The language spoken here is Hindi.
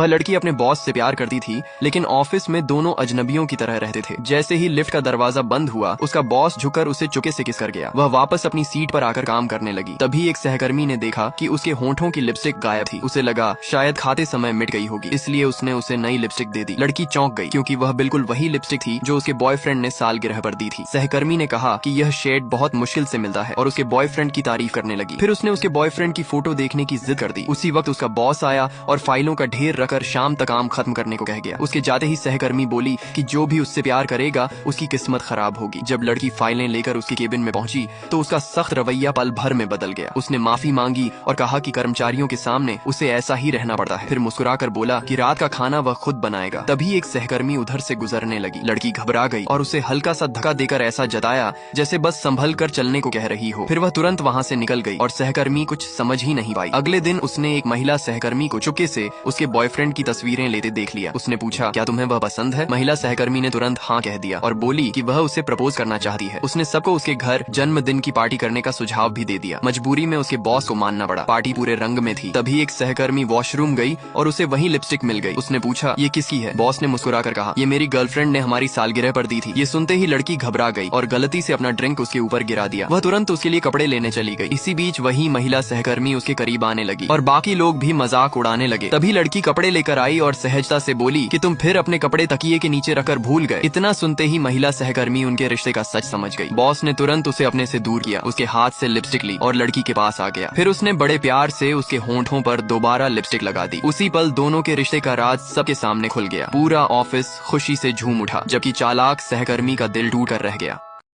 वह लड़की अपने बॉस से प्यार करती थी, लेकिन ऑफिस में दोनों अजनबियों की तरह रहते थे। जैसे ही लिफ्ट का दरवाजा बंद हुआ, उसका बॉस झुककर उसे चुके से किस कर गया। वह वापस अपनी सीट पर आकर काम करने लगी। तभी एक सहकर्मी ने देखा कि उसके होंठों की लिपस्टिक गायब थी। उसे लगा शायद खाते समय मिट गई होगी, इसलिए उसने उसे नई लिपस्टिक दे दी। लड़की चौंक गई, क्योंकि वह बिल्कुल वही लिपस्टिक थी जो उसके बॉयफ्रेंड ने सालगिरह पर दी थी। सहकर्मी ने कहा कि यह शेड बहुत मुश्किल से मिलता है और उसके बॉयफ्रेंड की तारीफ करने लगी। फिर उसने उसके बॉयफ्रेंड की फोटो देखने की जिद कर दी। उसी वक्त उसका बॉस आया और फाइलों का ढेर रखकर शाम तक काम खत्म करने को कह गया। उसके जाते ही सहकर्मी बोली कि जो भी उससे प्यार करेगा उसकी किस्मत खराब होगी। जब लड़की फाइलें लेकर उसके केबिन में पहुंची तो उसका सख्त रवैया पल भर में बदल गया। उसने माफी मांगी और कहा कि कर्मचारियों के सामने उसे ऐसा ही रहना पड़ता है। फिर मुस्कुराकर बोला कि रात का खाना वह खुद बनाएगा। तभी एक सहकर्मी उधर से गुजरने लगी। लड़की घबरा गई और उसे हल्का सा धक्का देकर ऐसा जताया जैसे बस संभल कर चलने को कह रही हो। फिर वह तुरंत वहाँ से निकल गई और सहकर्मी कुछ समझ ही नहीं पाई। अगले दिन उसने एक महिला सहकर्मी को चुपके से उसके बॉयफ्रेंड की तस्वीरें लेते देख लिया। उसने पूछा, क्या तुम्हें वह पसंद है? महिला सहकर्मी ने तुरंत हाँ कह दिया और बोली कि वह उसे प्रपोज करना चाहती है। उसने सबको उसके घर जन्मदिन की पार्टी करने का सुझाव भी दे दिया। मजबूरी में उसके बॉस को मानना पड़ा। पार्टी पूरे रंग में थी। तभी एक सहकर्मी वॉशरूम गई और उसे वही लिपस्टिक मिल गई। उसने पूछा, ये किसकी है? बॉस ने मुस्कुराकर कहा, ये मेरी गर्लफ्रेंड ने हमारी सालगिरह पर दी थी। ये सुनते ही लड़की घबरा गई और गलती से अपना ड्रिंक उसके ऊपर गिरा दिया। वह तुरंत उसके लिए कपड़े लेने चली गई। इसी बीच वही महिला सहकर्मी उसके करीब आने लगी और बाकी लोग भी मजाक उड़ाने लगे। तभी लड़की कपड़े लेकर आई और सहजता से बोली कि तुम फिर अपने कपड़े तकिए के नीचे रखकर भूल गए। इतना सुनते ही महिला सहकर्मी उनके रिश्ते का सच समझ गई। बॉस ने तुरंत उसे अपने से दूर किया, उसके हाथ से लिपस्टिक ली और लड़की के पास आ गया। फिर उसने बड़े प्यार से उसके होंठों पर दोबारा लिपस्टिक लगा दी। उसी पल दोनों के रिश्ते का राज सबके सामने खुल गया। पूरा ऑफिस खुशी से झूम उठा, जबकि चालाक सहकर्मी का दिल टूट कर रह गया।